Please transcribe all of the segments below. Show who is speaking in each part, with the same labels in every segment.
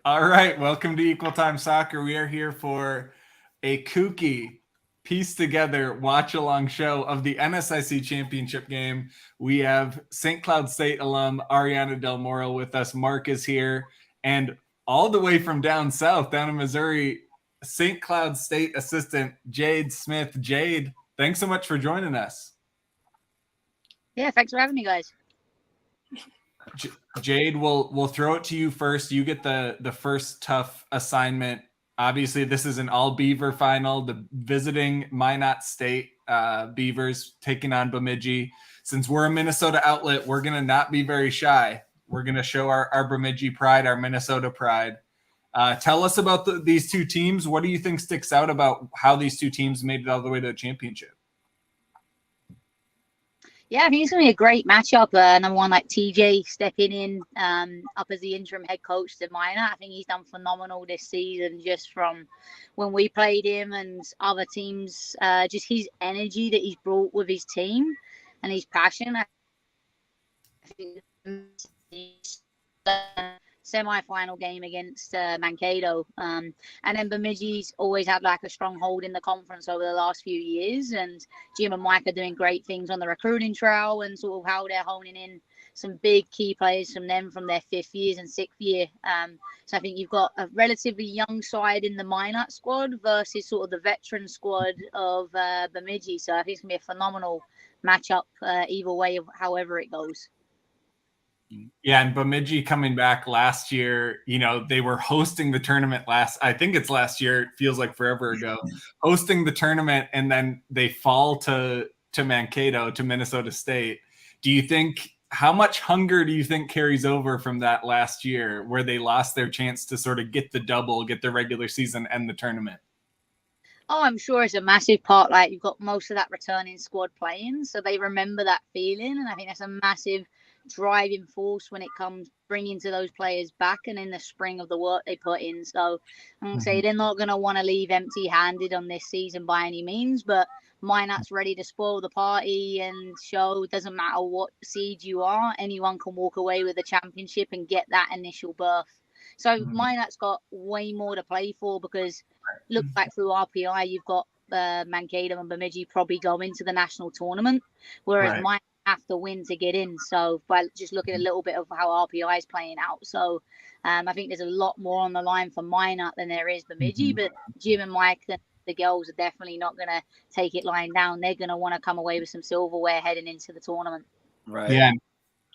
Speaker 1: All right, welcome to Equal Time Soccer. We are here for a kooky, pieced together watch along show of the NSIC championship game. We have St. Cloud State alum Ariana Del Moro with us. Mark is here, and all the way from down south, down in Missouri, St. Cloud State assistant Jade Smith. Jade, thanks so much for joining us.
Speaker 2: Yeah, thanks for having me, guys.
Speaker 1: Jade, we'll throw it to you first. You get the first tough assignment. Obviously, this is an all Beaver final. The visiting Minot State Beavers taking on Bemidji. Since we're a Minnesota outlet, we're gonna not be very shy. We're gonna show our Bemidji pride, our Minnesota pride. Tell us about these two teams. What do you think sticks out about how these two teams made it all the way to the championship?
Speaker 2: Yeah, I think it's going to be a great matchup. Number one, like TJ stepping in up as the interim head coach to Minot. I think he's done phenomenal this season just from when we played him and other teams. Just his energy that he's brought with his team and his passion. I think semi-final game against Mankato, and then Bemidji's always had like a strong hold in the conference over the last few years, and Jim and Mike are doing great things on the recruiting trail and sort of how they're honing in some big key players from their 5th years and 6th year. So I think you've got a relatively young side in the Minot squad versus sort of the veteran squad of Bemidji. So I think it's going to be a phenomenal matchup either way, however it goes.
Speaker 1: Yeah, and Bemidji coming back last year, they were hosting the tournament I think it's last year, it feels like forever ago, hosting the tournament, and then they fall to Mankato, to Minnesota State. How much hunger do you think carries over from that last year where they lost their chance to sort of get the double, get the regular season and the tournament?
Speaker 2: Oh, I'm sure it's a massive part. Like, you've got most of that returning squad playing, so they remember that feeling, and I think that's a massive driving force when it comes bringing to those players back and in the spring of the work they put in. So I'm going to say they're not going to want to leave empty-handed on this season by any means, but Minot's ready to spoil the party and show it doesn't matter what seed you are, anyone can walk away with a championship and get that initial berth. So Minot's got way more to play for, because look back through RPI, you've got Mankato and Bemidji probably go into the national tournament, whereas Minot have to win to get in. So by just looking a little bit of how RPI is playing out, so I think there's a lot more on the line for Minot than there is Bemidji. But Jim and Mike and the girls are definitely not going to take it lying down. They're going to want to come away with some silverware heading into the tournament.
Speaker 1: Right. Yeah.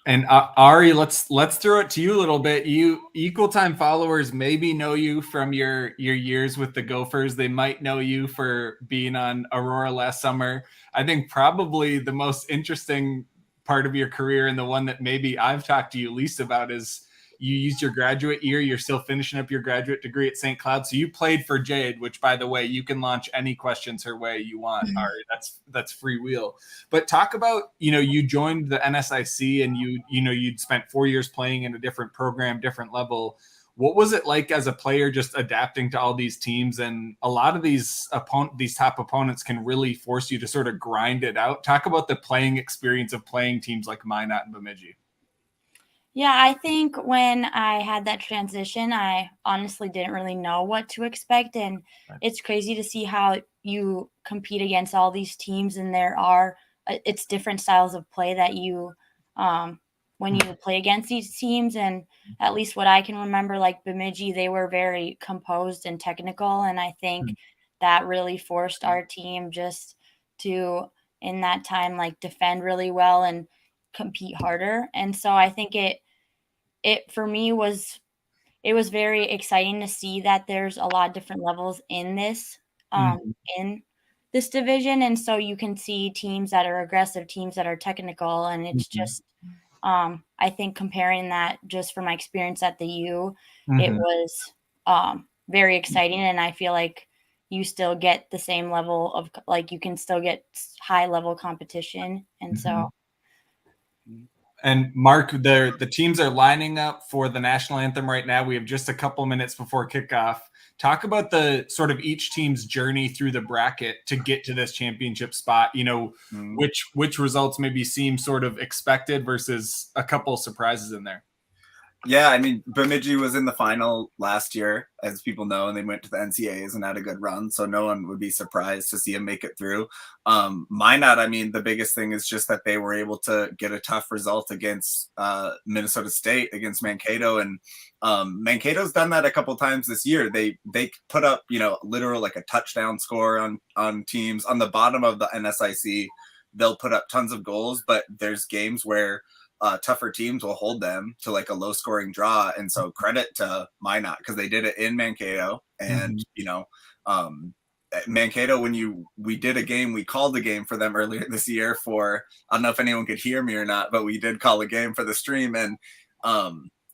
Speaker 1: And Ari, let's throw it to you a little bit. You Equal Time followers maybe know you from your years with the Gophers. They might know you for being on Aurora last summer. I think probably the most interesting part of your career, and the one that maybe I've talked to you least about, is you used your graduate year. You're still finishing up your graduate degree at St. Cloud. So you played for Jade, which, by the way, you can launch any questions her way you want. Ari, that's free wheel. But talk about, you joined the NSIC and you'd spent 4 years playing in a different program, different level. What was it like as a player just adapting to all these teams? And a lot of these top opponents can really force you to sort of grind it out. Talk about the playing experience of playing teams like Minot and Bemidji.
Speaker 3: Yeah, I think when I had that transition, I honestly didn't really know what to expect. And it's crazy to see how you compete against all these teams, and it's different styles of play that you when you play against these teams. And at least what I can remember, like Bemidji, they were very composed and technical. And I think that really forced our team just to, in that time, like defend really well and compete harder. And so I think it for me was very exciting to see that there's a lot of different levels in this in this division. And so you can see teams that are aggressive, teams that are technical, and it's just I think comparing that just from my experience at the U, it was very exciting. And I feel like you still get the same level of, like, you can still get high level competition. And so.
Speaker 1: And Mark, the teams are lining up for the national anthem right now. We have just a couple minutes before kickoff. Talk about the sort of each team's journey through the bracket to get to this championship spot. Which results maybe seem sort of expected versus a couple surprises in there.
Speaker 4: Yeah, I mean, Bemidji was in the final last year, as people know, and they went to the NCAAs and had a good run. So no one would be surprised to see them make it through. Minot, I mean, the biggest thing is just that they were able to get a tough result against Minnesota State, against Mankato, and Mankato's done that a couple times this year. They put up, literal like a touchdown score on teams on the bottom of the NSIC. They'll put up tons of goals, but there's games where tougher teams will hold them to like a low scoring draw. And so credit to Minot because they did it in Mankato. And, Mankato, we did a game, we called the game for them earlier this year for, I don't know if anyone could hear me or not, but we did call a game for the stream. And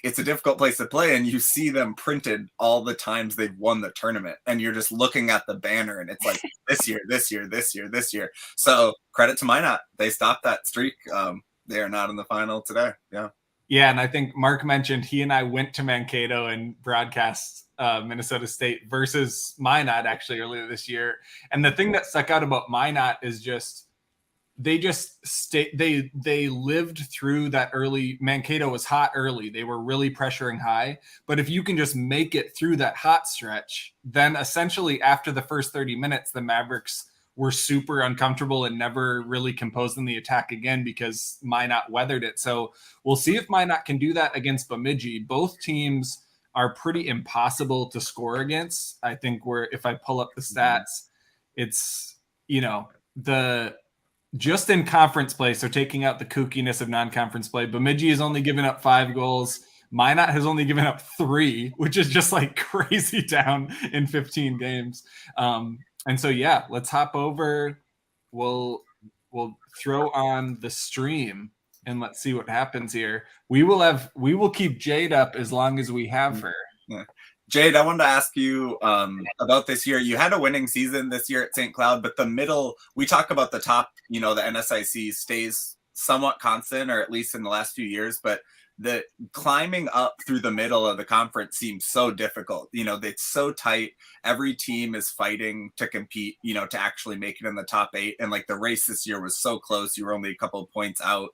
Speaker 4: it's a difficult place to play. And you see them printed all the times they've won the tournament. And you're just looking at the banner and it's like this year, this year, this year, this year. So credit to Minot. They stopped that streak. They are not in the final today. Yeah.
Speaker 1: Yeah. And I think Mark mentioned he and I went to Mankato and broadcast Minnesota State versus Minot actually earlier this year. And the thing that stuck out about Minot is they lived through that early. Mankato was hot early. They were really pressuring high. But if you can just make it through that hot stretch, then essentially after the first 30 minutes, the Mavericks were super uncomfortable and never really composed in the attack again because Minot weathered it. So we'll see if Minot can do that against Bemidji. Both teams are pretty impossible to score against. I think if I pull up the stats, it's, the just in conference play, so taking out the kookiness of non-conference play, Bemidji has only given up 5 goals. Minot has only given up 3, which is just like crazy down in 15 games. And so, yeah, let's hop over. We'll throw on the stream and let's see what happens here. We will keep Jade up as long as we have her.
Speaker 4: Yeah. Jade, I wanted to ask you about this year. You had a winning season this year at St. Cloud, but the middle, we talk about the top, the NSIC stays somewhat constant, or at least in the last few years, but the climbing up through the middle of the conference seems so difficult. It's so tight. Every team is fighting to compete, to actually make it in the top 8. And like the race this year was so close. You were only a couple of points out.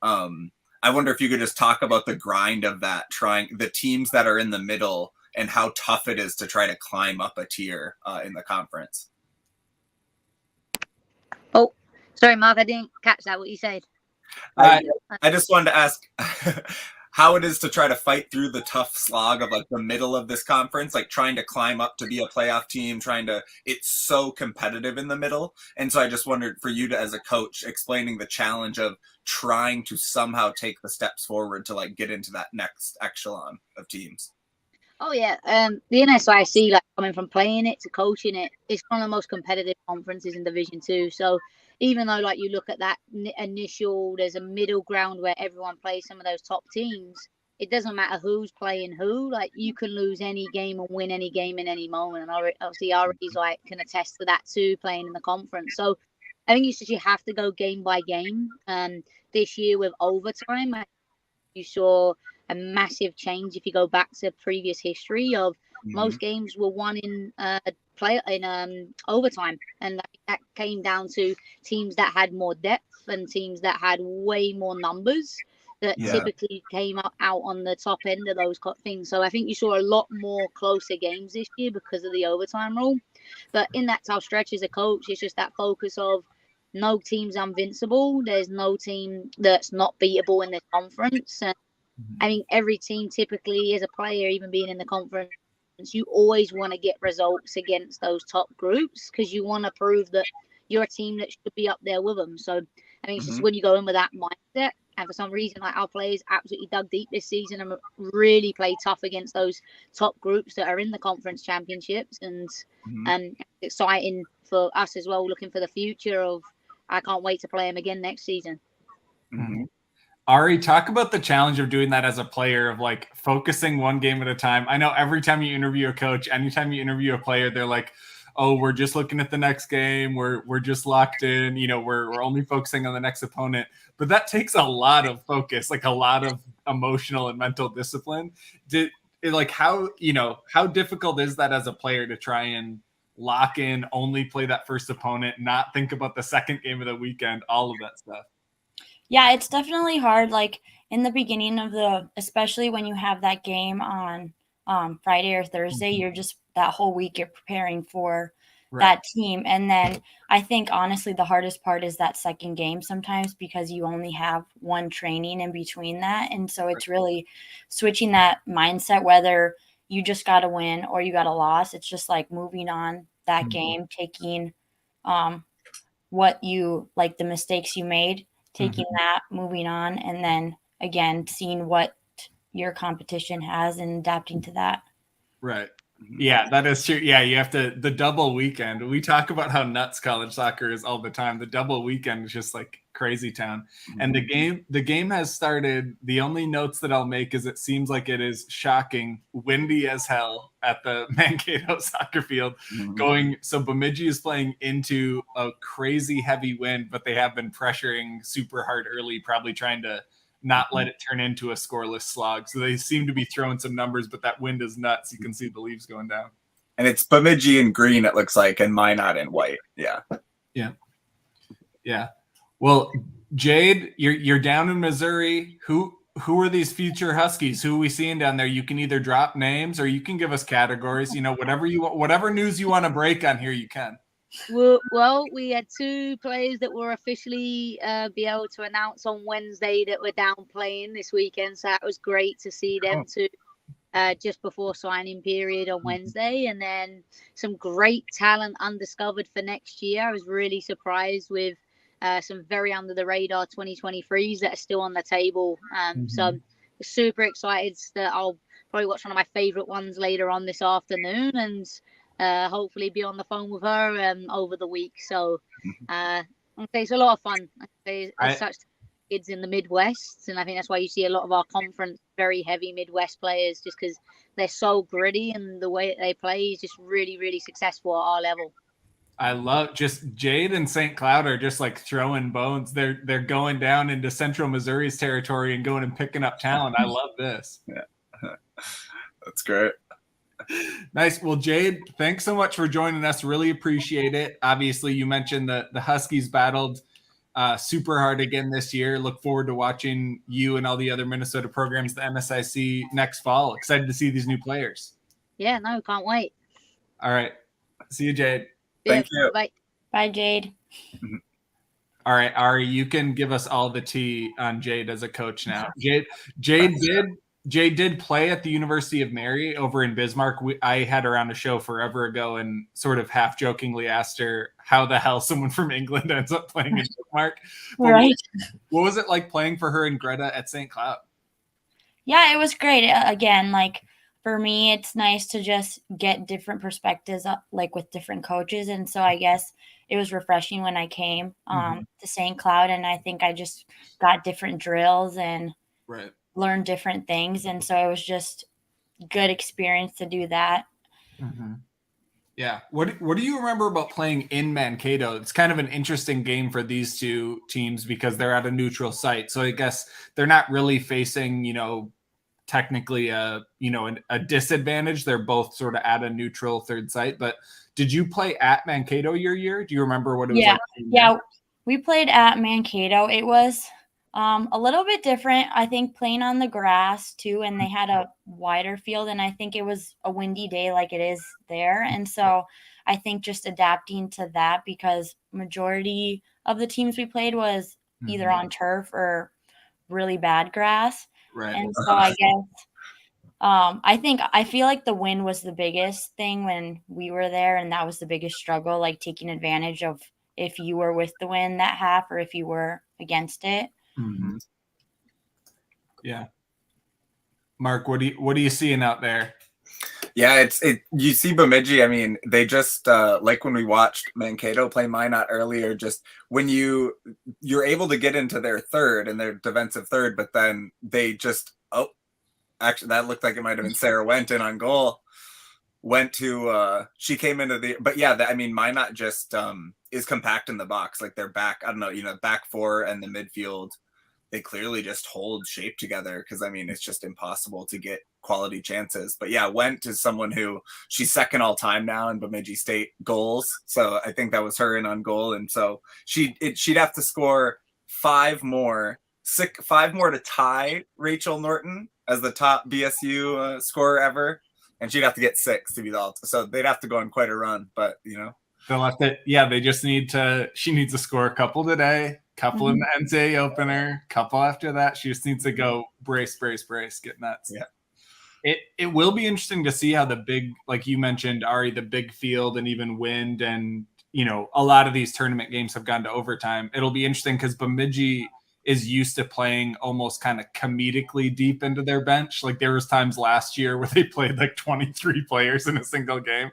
Speaker 4: I wonder if you could just talk about the grind of that, trying the teams that are in the middle and how tough it is to try to climb up a tier in the conference.
Speaker 2: Oh, sorry, Mark, I didn't catch that, what you said.
Speaker 4: I just wanted to ask how it is to try to fight through the tough slog of like the middle of this conference, like trying to climb up to be a playoff team, it's so competitive in the middle. And so I just wondered for you as a coach, explaining the challenge of trying to somehow take the steps forward to like get into that next echelon of teams.
Speaker 2: Oh yeah, the NSIC, like coming from playing it to coaching it, it's one of the most competitive conferences in Division 2. So even though like you look at that initial, there's a middle ground where everyone plays some of those top teams. It doesn't matter who's playing who. Like you can lose any game and win any game in any moment. And obviously Ari's like can attest to that too, playing in the conference. So I think you have to go game by game. This year with overtime, you saw a massive change if you go back to previous history of most games were won in overtime, and that came down to teams that had more depth and teams that had way more numbers that typically came out on the top end of those things. So I think you saw a lot more closer games this year because of the overtime rule. But in that tough stretch as a coach, it's just that focus of no team's invincible. There's no team that's not beatable in this conference. And I mean, every team typically as a player, even being in the conference, you always want to get results against those top groups because you want to prove that you're a team that should be up there with them. So I mean, it's just when you go in with that mindset, and for some reason, like our players absolutely dug deep this season and really played tough against those top groups that are in the conference championships, and exciting for us as well, looking for the future of, I can't wait to play them again next season.
Speaker 1: Ari, talk about the challenge of doing that as a player, of like focusing one game at a time. I know every time you interview a coach, anytime you interview a player, they're like, oh, we're just looking at the next game. We're just locked in. We're only focusing on the next opponent. But that takes a lot of focus, like a lot of emotional and mental discipline. How difficult is that as a player to try and lock in, only play that first opponent, not think about the second game of the weekend, all of that stuff?
Speaker 3: Yeah, it's definitely hard. Like in the beginning of especially when you have that game on Friday or Thursday, you're just that whole week you're preparing for that team. And then I think honestly the hardest part is that second game sometimes, because you only have one training in between that. And so it's really switching that mindset, whether you just got to win or you got a loss. It's just like moving on that game, taking what you like, the mistakes you made, taking that, moving on, and then again seeing what your competition has and adapting to that.
Speaker 1: Right. Yeah, that is true. Yeah, you have to, the double weekend. We talk about how nuts college soccer is all the time. The double weekend is just like crazy town. And the game has started. The only notes that I'll make is it seems like it is shocking windy as hell at the Mankato soccer field. So Bemidji is playing into a crazy heavy wind, but they have been pressuring super hard early, probably trying to not let it turn into a scoreless slog. So they seem to be throwing some numbers, but that wind is nuts. You can see the leaves going down.
Speaker 4: And it's Bemidji in green, it looks like, and Minot in white. Yeah.
Speaker 1: Well, Jade, you're down in Missouri. Who are these future Huskies? Who are we seeing down there? You can either drop names or you can give us categories. Whatever news you want to break on here, you can.
Speaker 2: Well, we had two players that were officially be able to announce on Wednesday that were down playing this weekend. So that was great to see them just before signing period on Wednesday. And then some great talent undiscovered for next year. I was really surprised with some very under the radar 2023s that are still on the table. So I'm super excited that I'll probably watch one of my favorite ones later on this afternoon and hopefully be on the phone with her over the week. So it's a lot of fun. There's such kids in the Midwest, and I think that's why you see a lot of our conference very heavy Midwest players, just because they're so gritty and the way that they play is just really, really successful at our level.
Speaker 1: I love just Jade and St. Cloud are just like throwing bones. They're going down into Central Missouri's territory and going and picking up talent. I love this.
Speaker 4: Yeah, that's great.
Speaker 1: Nice. Well, Jade, thanks so much for joining us. Really appreciate it. Obviously, you mentioned that the Huskies battled super hard again this year. Look forward to watching you and all the other Minnesota programs, the NSIC, next fall. Excited to see these new players.
Speaker 2: Yeah, no, can't wait.
Speaker 1: All right. See you, Jade.
Speaker 4: Thank you.
Speaker 2: Bye.
Speaker 3: Bye, Jade.
Speaker 1: All right, Ari, you can give us all the tea on Jade as a coach now. Jade did play at the University of Mary over in Bismarck. I had her on a show forever ago and sort of half jokingly asked her how the hell someone from England ends up playing in Bismarck.
Speaker 3: Right.
Speaker 1: What was it like playing for her and Greta at St. Cloud?
Speaker 3: Yeah, it was great. Again, like for me, it's nice to just get different perspectives, like with different coaches. And so I guess it was refreshing when I came to St. Cloud, and I think I just got different drills and learned different things. And so it was just good experience to do that.
Speaker 1: Yeah. What do you remember about playing in Mankato? It's kind of an interesting game for these two teams because they're at a neutral site. So I guess they're not really facing, technically a disadvantage. They're both sort of at a neutral third site. But did you play at Mankato your year? Do you remember what it was like?
Speaker 3: Yeah, we played at Mankato. It was a little bit different, I think, playing on the grass too, and they had a wider field, and I think it was a windy day like it is there. And so I think just adapting to that, because majority of the teams we played was either on turf or really bad grass.
Speaker 1: Right.
Speaker 3: And so I guess I feel like the wind was the biggest thing when we were there, and that was the biggest struggle, like taking advantage of if you were with the wind that half or if you were against it.
Speaker 1: Yeah. Mark, what are you seeing out there?
Speaker 4: Yeah, you see Bemidji. I mean, they just like when we watched Mankato play Minot earlier, just when you're able to get into their third and their defensive third, but then they just actually that looked like it might have been Sarah went in on goal. She came into but yeah, Minot just is compact in the box, like they're back. I don't know, back four and the midfield. They clearly just hold shape together because, it's just impossible to get quality chances. But yeah, Went is someone who she's second all time now in Bemidji State goals. So I think that was her in on goal. And so she'd have to score 5 more 5 more to tie Rachel Norton as the top BSU scorer ever, and she'd have to get 6 to be the so they'd have to go on quite a run. But
Speaker 1: they'll have to. Yeah, they just need to. She needs to score a couple today, couple in the NCAA opener, couple after that. She just needs to go brace, get nuts.
Speaker 4: Yeah.
Speaker 1: It will be interesting to see how the big, like you mentioned, Ari, the big field and even wind, and a lot of these tournament games have gone to overtime. It'll be interesting because Bemidji is used to playing almost kind of comedically deep into their bench. Like there was times last year where they played like 23 players in a single game.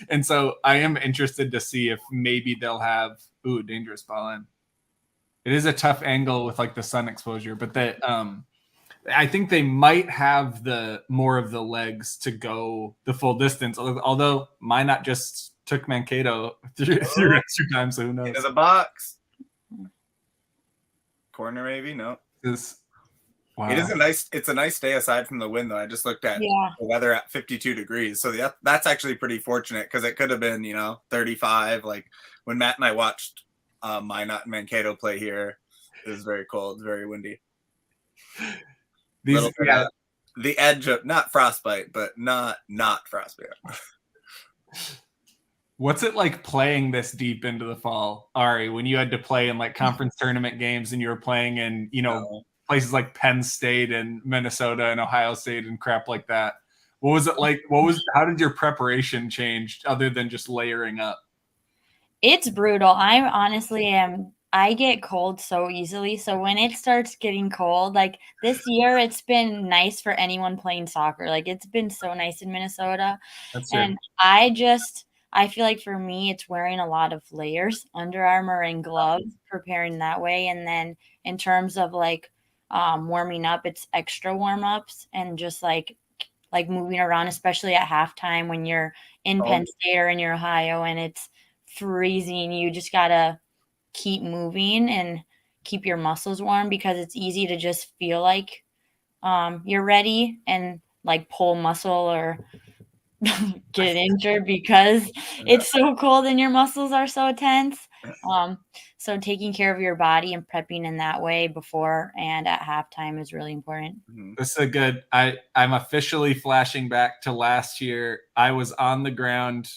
Speaker 1: And so I am interested to see if maybe they'll have, dangerous ball in. It is a tough angle with like the sun exposure, but I think they might have the more of the legs to go the full distance. Although Minot just took Mankato through extra time, so who knows?
Speaker 4: Into the box. Corner maybe? No.
Speaker 1: Wow.
Speaker 4: It's a nice day aside from the wind though. I just looked at the weather at 52 degrees. So that's actually pretty fortunate because it could have been, 35. Like when Matt and I watched Minot and Mankato play here, it was very cold, very windy. The edge of not frostbite, but not frostbite.
Speaker 1: What's it like playing this deep into the fall, Ari, when you had to play in like conference tournament games and you were playing in, places like Penn State and Minnesota and Ohio State and crap like that? What was it like? How did your preparation change other than just layering up?
Speaker 3: It's brutal. I get cold so easily. So when it starts getting cold, like this year, it's been nice for anyone playing soccer. Like it's been so nice in Minnesota. And I feel like for me, it's wearing a lot of layers, Under Armour and gloves, preparing that way. And then in terms of like warming up, it's extra warm ups and just like moving around, especially at halftime when you're in Penn State or in your Ohio and it's freezing. You just got to keep moving and keep your muscles warm because it's easy to just feel like you're ready and like pull muscle or get injured because it's so cold and your muscles are so tense. So taking care of your body and prepping in that way before and at halftime is really important.
Speaker 1: This is I'm officially flashing back to last year. I was on the ground.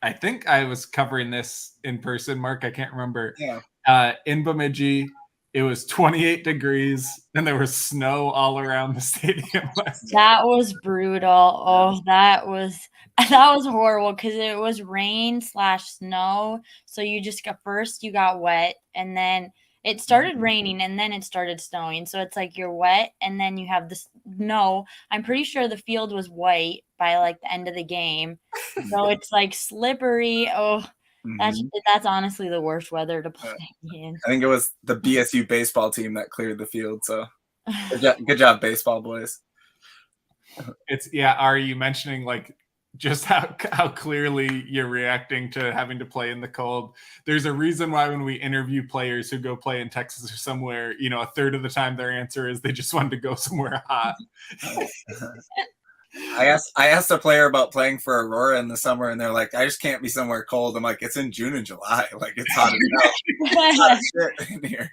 Speaker 1: I think I was covering this in person, Mark. I can't remember.
Speaker 4: Yeah.
Speaker 1: In Bemidji, it was 28 degrees and there was snow all around the stadium.
Speaker 3: That was brutal. Oh, that was horrible because it was rain/snow. So you got wet and then it started raining and then it started snowing. So it's like you're wet and then you have the snow. I'm pretty sure the field was white by like the end of the game. So it's like slippery. Oh, that's honestly the worst weather to play in.
Speaker 4: I think it was the BSU baseball team that cleared the field. So good job, baseball boys.
Speaker 1: Are you mentioning like just how clearly you're reacting to having to play in the cold? There's a reason why when we interview players who go play in Texas or somewhere, a third of the time their answer is they just wanted to go somewhere hot.
Speaker 4: I asked a player about playing for Aurora in the summer, and they're like, "I just can't be somewhere cold." I'm like, "It's in June and July. Like it's hot enough. It's hot as shit in here."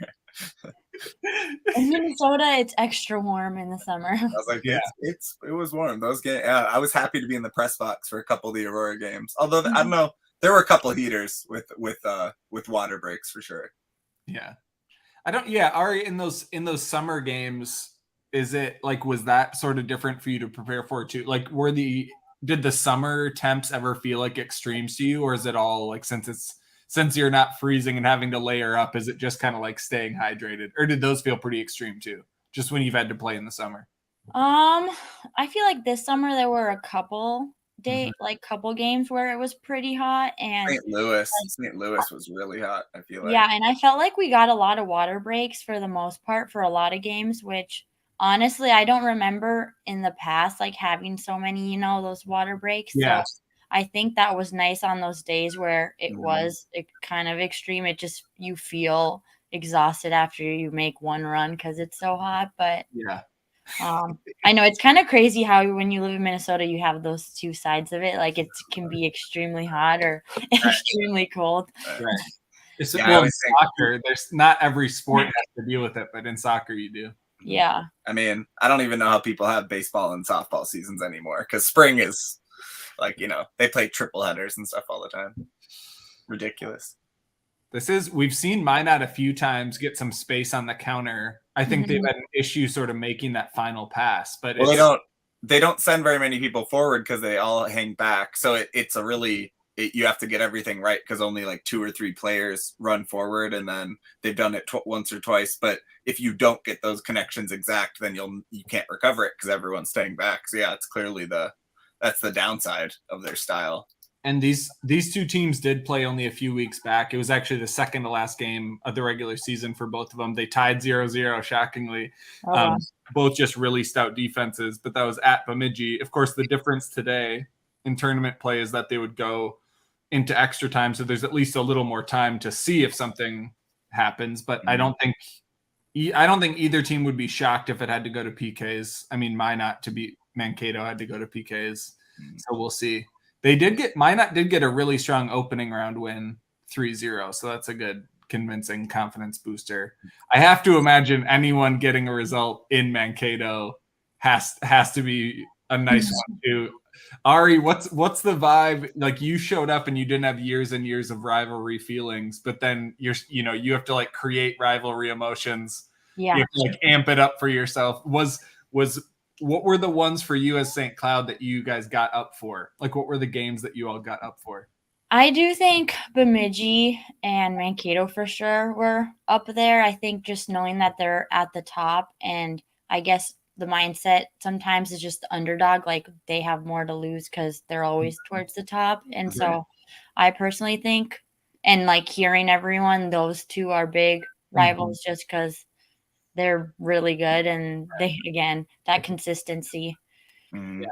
Speaker 3: In Minnesota, it's extra warm in the summer.
Speaker 4: I was like, "Yeah, it was warm." Those games, I was happy to be in the press box for a couple of the Aurora games. Although I don't know, there were a couple of heaters with water breaks for sure.
Speaker 1: Yeah, Ari, in those summer games. Is it like, was that sort of different for you to prepare for too? Like, did the summer temps ever feel like extremes to you, or is it all like, since you're not freezing and having to layer up, is it just kind of like staying hydrated, or did those feel pretty extreme too? Just when you've had to play in the summer?
Speaker 3: I feel like this summer there were a couple games where it was pretty hot, and
Speaker 4: St. Louis was really hot. I feel like.
Speaker 3: Yeah, and I felt like we got a lot of water breaks for the most part for a lot of games, which honestly, I don't remember in the past like having so many, those water breaks.
Speaker 1: Yeah.
Speaker 3: So I think that was nice on those days where it was kind of extreme. It just, you feel exhausted after you make one run because it's so hot. But
Speaker 1: yeah,
Speaker 3: I know it's kind of crazy how when you live in Minnesota, you have those two sides of it. Like it can be extremely hot or extremely cold.
Speaker 1: Right.
Speaker 4: Yeah, I
Speaker 1: well, in
Speaker 4: always think-
Speaker 1: soccer, there's not every sport has to deal with it, but in soccer you do.
Speaker 3: Yeah.
Speaker 4: I mean, I don't even know how people have baseball and softball seasons anymore because spring is like, they play triple headers and stuff all the time. Ridiculous.
Speaker 1: We've seen Minot a few times get some space on the counter. I think they've had an issue sort of making that final pass, but
Speaker 4: they don't send very many people forward because they all hang back. So it's a really, you have to get everything right because only like 2 or 3 players run forward, and then they've done it once or twice. But if you don't get those connections exact, then you can't recover it because everyone's staying back. So yeah, it's clearly that's the downside of their style.
Speaker 1: And these 2 teams did play only a few weeks back. It was actually the second to last game of the regular season for both of them. They tied 0-0, shockingly. Both just really stout defenses, but that was at Bemidji. Of course, the difference today in tournament play is that they would go into extra time, so there's at least a little more time to see if something happens. But I don't think either team would be shocked if it had to go to PKs. I mean, Minot to beat Mankato had to go to PKs, so we'll see. Minot did get a really strong opening round win, 3-0, so that's a good, convincing confidence booster. I have to imagine anyone getting a result in Mankato has to be a nice one too. Ari, what's the vibe? Like, you showed up and you didn't have years and years of rivalry feelings, but then you have to like create rivalry emotions.
Speaker 3: Yeah.
Speaker 1: You have to like amp it up for yourself. What were the ones for you as St. Cloud that you guys got up for? Like, what were the games that you all got up for?
Speaker 3: I do think Bemidji and Mankato for sure were up there. I think just knowing that they're at the top, and I guess the mindset sometimes is just the underdog. Like, they have more to lose because they're always towards the top. And so I personally think, and like hearing everyone, those 2 are big rivals just because they're really good, and they, again, that consistency.
Speaker 1: Yeah.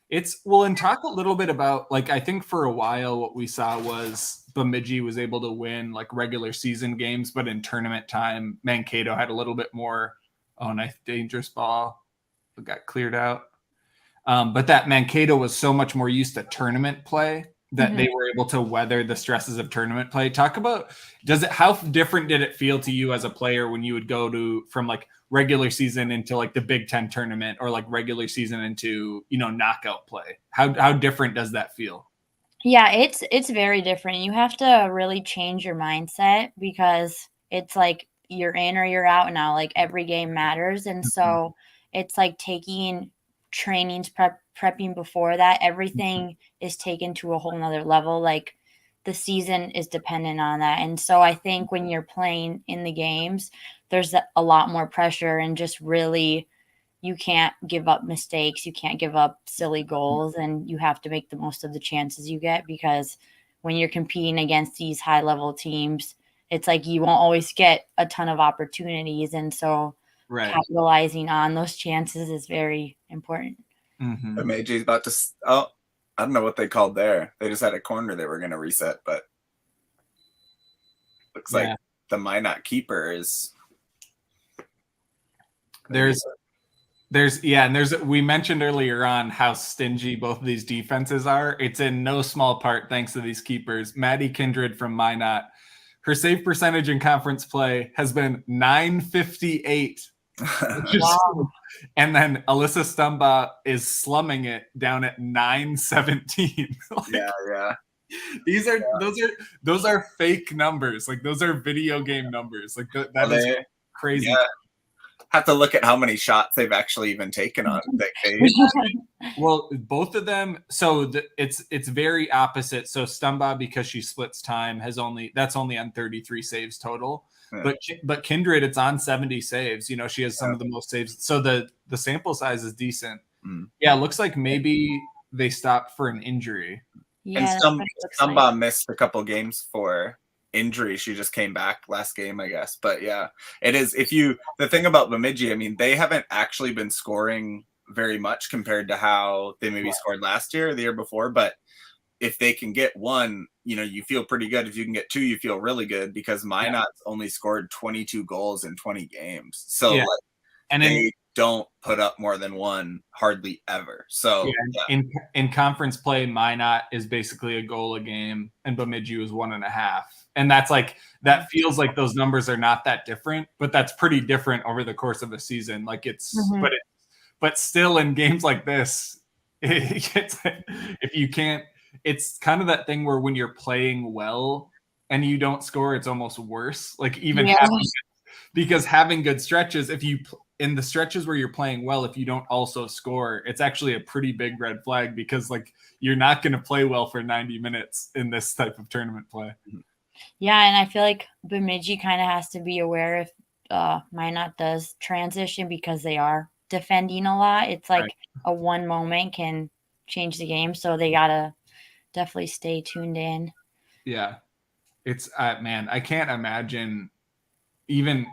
Speaker 1: And talk a little bit about, like, I think for a while what we saw was Bemidji was able to win like regular season games, but in tournament time, Mankato had a little bit more. Oh, nice, dangerous ball. It got cleared out. But that Mankato was so much more used to tournament play that they were able to weather the stresses of tournament play. Talk about, how different did it feel to you as a player when you would go from like regular season into like the Big Ten tournament, or like regular season into, knockout play? How different does that feel?
Speaker 3: Yeah, it's very different. You have to really change your mindset because it's like you're in or you're out now. Like, every game matters. And so it's like taking trainings, prepping before that. Everything is taken to a whole nother level. Like, the season is dependent on that. And so I think when you're playing in the games, there's a lot more pressure, and just really, you can't give up mistakes. You can't give up silly goals, and you have to make the most of the chances you get, because when you're competing against these high level teams, it's like you won't always get a ton of opportunities. And so capitalizing on those chances is very important.
Speaker 4: Bemidji's about to, I don't know what they called there. They just had a corner they were going to reset, but looks like the Minot keeper is.
Speaker 1: We mentioned earlier on how stingy both of these defenses are. It's in no small part thanks to these keepers. Maddie Kindred from Minot, her save percentage in conference play has been .958.
Speaker 3: Wow.
Speaker 1: And then Alyssa Stumba is slumming it down at .917.
Speaker 4: Yeah.
Speaker 1: Those are fake numbers. Like, those are video game numbers. Like, that is crazy.
Speaker 4: Yeah. Have to look at how many shots they've actually even taken on that case.
Speaker 1: Well, both of them. So it's very opposite. So Stumba, because she splits time, that's only on 33 saves total. Yeah. But Kindred, it's on 70 saves. She has some of the most saves. So the sample size is decent. Yeah, it looks like maybe they stopped for an injury.
Speaker 3: Yeah,
Speaker 4: and Stumba missed a couple games for injury. She just came back last game, I guess. But yeah, it is. The thing about Bemidji, I mean, they haven't actually been scoring very much compared to how they maybe scored last year or the year before. But if they can get 1, you feel pretty good. If you can get 2, you feel really good, because Minot's only scored 22 goals in 20 games. So don't put up more than one hardly ever. So
Speaker 1: in conference play, Minot is basically a goal a game, and Bemidji was 1.5. And that's like, that feels like those numbers are not that different, but that's pretty different over the course of a season. Like but still in games like this, if you can't, it's kind of that thing where when you're playing well and you don't score, it's almost worse. Like even because having good stretches, if you in the stretches where you're playing well, if you don't also score, it's actually a pretty big red flag, because like you're not going to play well for 90 minutes in this type of tournament play.
Speaker 3: Yeah, and I feel like Bemidji kind of has to be aware if Minot does transition, because they are defending a lot. It's like a one moment can change the game, so they gotta definitely stay tuned in.
Speaker 1: Yeah, it's man, I can't imagine even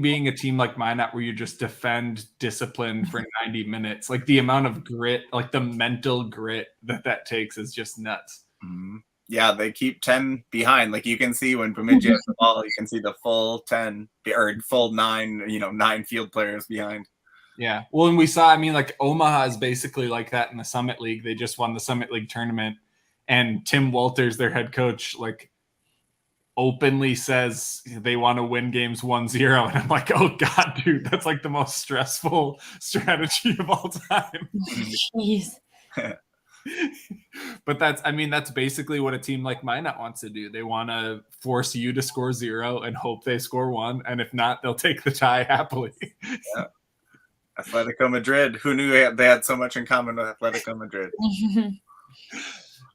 Speaker 1: being a team like Minot where you just defend discipline for 90 minutes. Like the amount of grit, like the mental grit that takes is just nuts.
Speaker 4: Mm-hmm. Yeah, they keep 10 behind. Like you can see when Bemidji has the ball, you can see the full 10 or full 9, 9 field players behind.
Speaker 1: Yeah. Well, and we saw, I mean, like Omaha is basically like that in the Summit League. They just won the Summit League tournament, and Tim Walters, their head coach, like openly says they want to win games 1-0. And I'm like, oh God, dude, that's like the most stressful strategy of all time.
Speaker 3: Jeez.
Speaker 1: But that's basically what a team like Minot wants to do. They want to force you to score 0 and hope they score 1. And if not, they'll take the tie happily.
Speaker 4: Yeah. Atletico Madrid. Who knew they had so much in common with Atletico Madrid?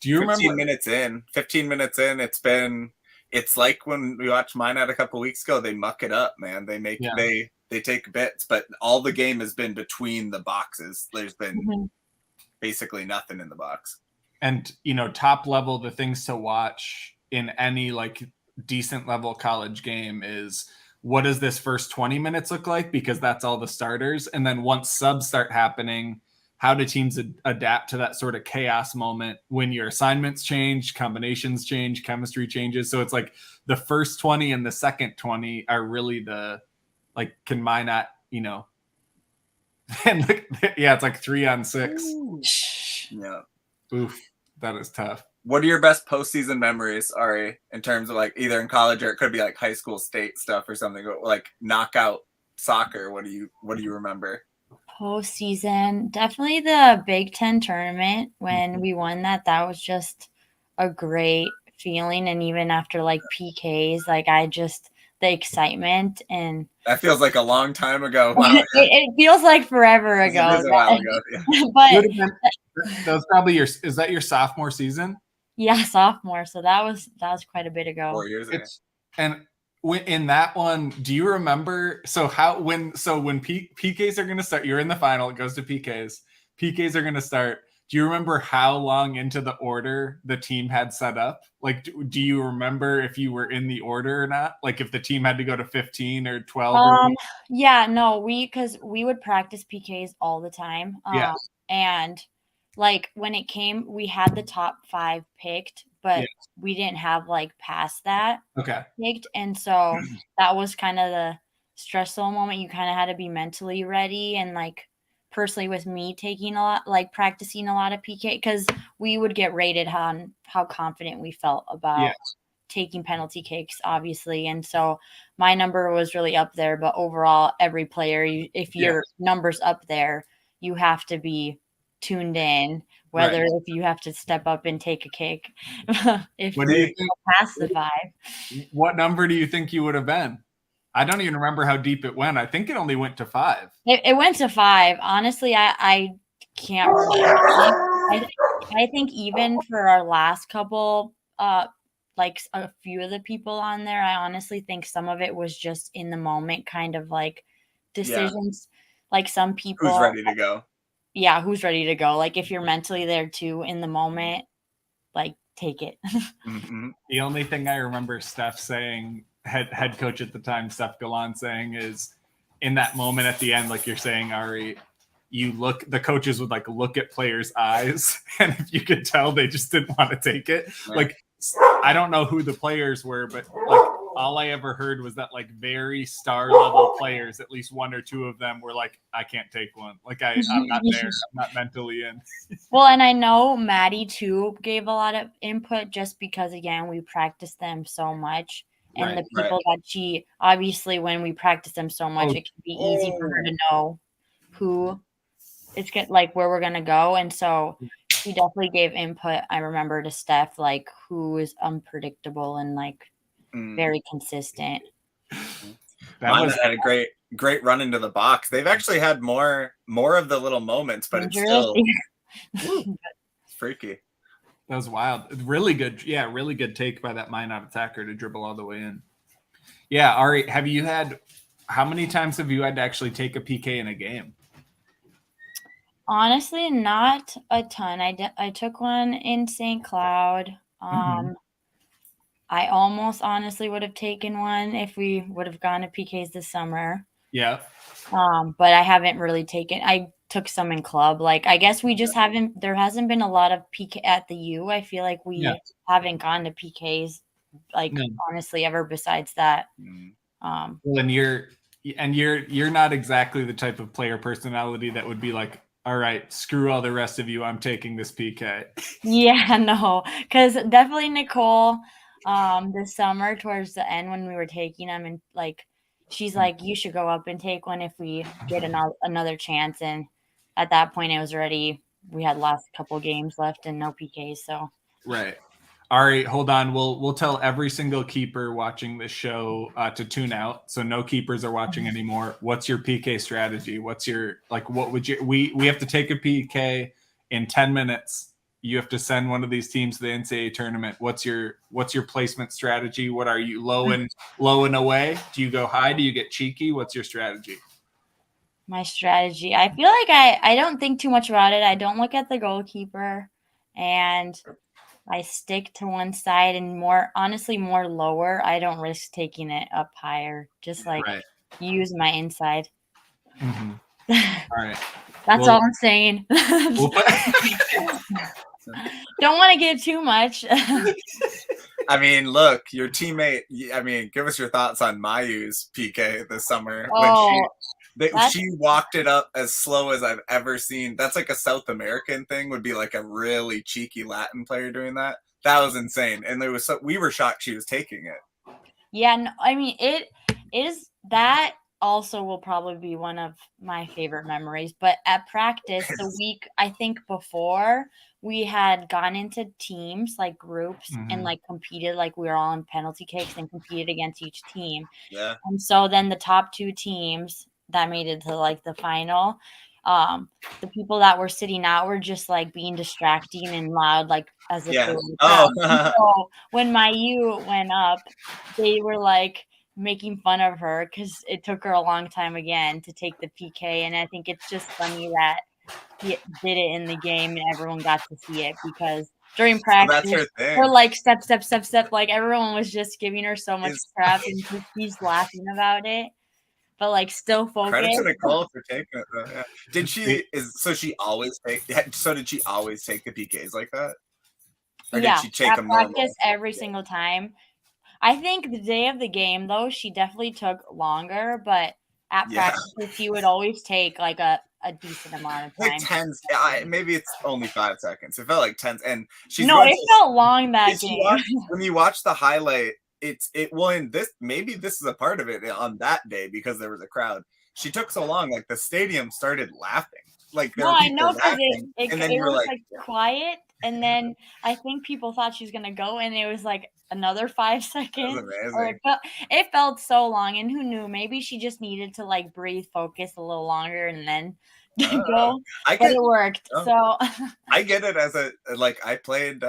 Speaker 1: Do you remember
Speaker 4: 15 minutes in, it's like when we watched Minot a couple weeks ago, they muck it up, man. They take bits, but all the game has been between the boxes. There's been basically nothing in the box.
Speaker 1: And top level, the things to watch in any like decent level college game is, what does this first 20 minutes look like? Because that's all the starters. And then once subs start happening, how do teams adapt to that sort of chaos moment when your assignments change, combinations change, chemistry changes? So it's like the first 20 and the second 20 are really the, like, can Minot, and it's like 3-on-6.
Speaker 3: Ooh.
Speaker 4: Yeah.
Speaker 1: Oof, that is tough.
Speaker 4: What are your best postseason memories, Ari, in terms of like either in college or it could be like high school state stuff or something, like knockout soccer? What do you remember?
Speaker 3: Postseason, definitely the Big Ten tournament when we won that. That was just a great feeling. And even after like PKs, like the excitement, and
Speaker 4: that feels like a long time ago.
Speaker 3: Wow. it feels like forever ago.
Speaker 4: It is a while ago. Yeah.
Speaker 3: But
Speaker 1: that was probably is that your sophomore season?
Speaker 3: Yeah, sophomore. So that was quite a bit ago.
Speaker 4: 4 years ago.
Speaker 1: And in that one, do you remember? So when PKs are going to start, you're in the final. It goes to PKs. PKs are going to start. Do you remember how long into the order the team had set up? Like, do you remember if you were in the order or not? Like, if the team had to go to 15 or 12?
Speaker 3: Yeah, no, because we would practice PKs all the time.
Speaker 1: Yeah.
Speaker 3: And like when it came, we had the top 5 picked, but we didn't have like past that picked. And so that was kind of the stressful moment. You kind of had to be mentally ready. And like personally with me taking a lot, like practicing a lot of PK, because we would get rated on how confident we felt about taking penalty kicks, obviously. And so my number was really up there, but overall every player, if your number's up there, you have to be tuned in, whether if you have to step up and take a kick, if you pass the 5.
Speaker 1: What number do you think you would have been? I don't even remember how deep it went. I think it only went to 5.
Speaker 3: It went to 5. Honestly, I can't remember. I think even for our last couple, like a few of the people on there, I honestly think some of it was just in the moment, kind of like decisions. Like some people,
Speaker 4: who's ready to go?
Speaker 3: Yeah, who's ready to go? Like if you're mentally there too in the moment, like take it.
Speaker 1: The only thing I remember Steph saying, head coach at the time, Steph Galan, saying is, in that moment at the end, like you're saying, Ari, the coaches would like look at players' eyes, and if you could tell they just didn't want to take it. Like, I don't know who the players were, but like all I ever heard was that like very star level players, at least one or two of them were like, I can't take one. Like I'm not there. I'm not mentally in.
Speaker 3: Well, and I know Maddie too gave a lot of input just because, again, we practiced them so much. And the people that she, obviously, when we practice them so much, it can be easy for her to know who it's like where we're going to go. And so she definitely gave input, I remember, to Steph, like who is unpredictable and like very consistent.
Speaker 4: Mine had a great run into the box. They've actually had more of the little moments, but it's still it's freaky.
Speaker 1: That was wild. Really good. Yeah, really good take by that Minot attacker to dribble all the way in. Yeah, Ari, how many times have you had to actually take a PK in a game?
Speaker 3: Honestly, not a ton. I took one in St. Cloud. I almost honestly would have taken one if we would have gone to PKs this summer.
Speaker 1: Yeah.
Speaker 3: But I haven't really taken. I took some in club. Like I guess we just haven't. There hasn't been a lot of PK at the U. I feel like we haven't gone to PKs honestly ever besides that.
Speaker 1: Well, and you're not exactly the type of player personality that would be like, all right, screw all the rest of you. I'm taking this PK.
Speaker 3: Yeah, no, because definitely Nicole. This summer towards the end when we were taking them, and like she's like, you should go up and take one if we get another chance. And at that point, it was already we had last couple games left and no PKs. So
Speaker 1: right. All right, hold on. We'll tell every single keeper watching this show to tune out. So no keepers are watching anymore. What's your PK strategy? What's your what would you? We have to take a PK in 10 minutes. You have to send one of these teams to the NCAA tournament. What's your placement strategy? What are you low and away? Do you go high? Do you get cheeky? What's your strategy?
Speaker 3: My strategy. I feel like I don't think too much about it. I don't look at the goalkeeper, and I stick to one side and more lower. I don't risk taking it up higher. Just use my inside.
Speaker 1: Mm-hmm. All right.
Speaker 3: That's all I'm saying. Don't want to get too much.
Speaker 4: I mean, look, your teammate. I mean, give us your thoughts on Mayu's PK this summer when she walked it up as slow as I've ever seen. That's like a South American thing. Would be like a really cheeky Latin player doing that. That was insane, and we were shocked she was taking it.
Speaker 3: Yeah, no, I mean it is that. Also will probably be one of my favorite memories. But at practice, the week I think before, we had gone into teams, like groups, and like competed, like we were all in penalty kicks and competed against each team.
Speaker 4: Yeah.
Speaker 3: And so then the top two teams that made it to like the final, the people that were sitting out were just like being distracting and loud, like as if they were so when my U went up, they were like making fun of her because it took her a long time again to take the PK. And I think it's just funny that he did it in the game and everyone got to see it because during practice, we're like step. Like everyone was just giving her so much crap and she's laughing about it. But like still focused.
Speaker 4: Credit to Nicole for taking it though. Yeah. Did she always take the PKs like that? Or did she take them
Speaker 3: practice every single time? I think the day of the game, though, she definitely took longer, but at practice, she would always take like a decent amount of time.
Speaker 4: Like 10, maybe it's only 5 seconds. It felt like 10, and
Speaker 3: it felt long that game.
Speaker 4: When you watch the highlight, maybe this is a part of it on that day because there was a crowd. She took so long, like the stadium started laughing. Like
Speaker 3: I know because it was like quiet, and then I think people thought she was gonna go, and it was like another 5 seconds. It felt so long, and who knew? Maybe she just needed to like breathe, focus a little longer, and then go. But it worked. So
Speaker 4: I get it as I played